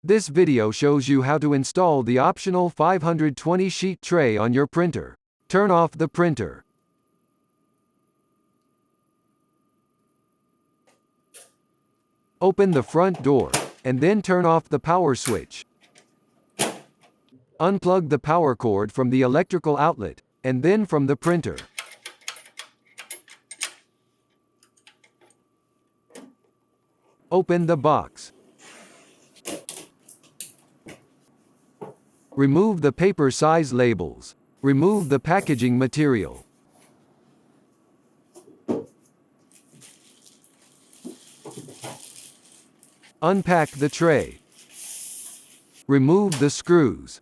This video shows you how to install the optional 520 sheet tray on your printer. Turn off the printer. Open the front door, and then turn off the power switch. Unplug the power cord from the electrical outlet, and then from the printer. Open the box. Remove the paper size labels. Remove the packaging material. Unpack the tray. Remove the screws.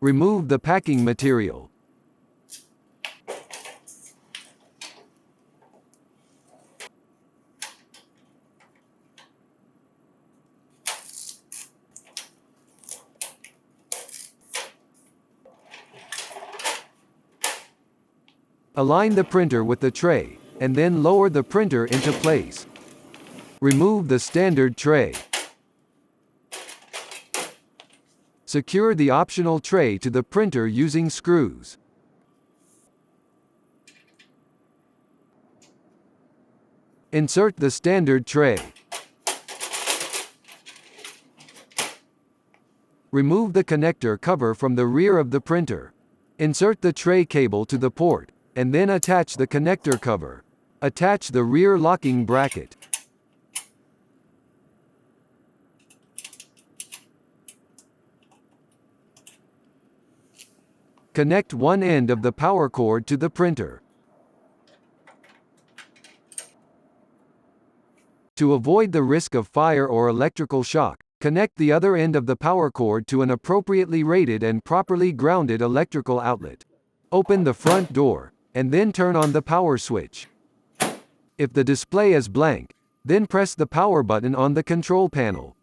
Remove the packing material. Align the printer with the tray, and then lower the printer into place. Remove the standard tray. Secure the optional tray to the printer using screws. Insert the standard tray. Remove the connector cover from the rear of the printer. Insert the tray cable to the port, and then attach the connector cover. Attach the rear locking bracket. Connect one end of the power cord to the printer. To avoid the risk of fire or electrical shock, connect the other end of the power cord to an appropriately rated and properly grounded electrical outlet. Open the front door, and then turn on the power switch. If the display is blank, then press the power button on the control panel.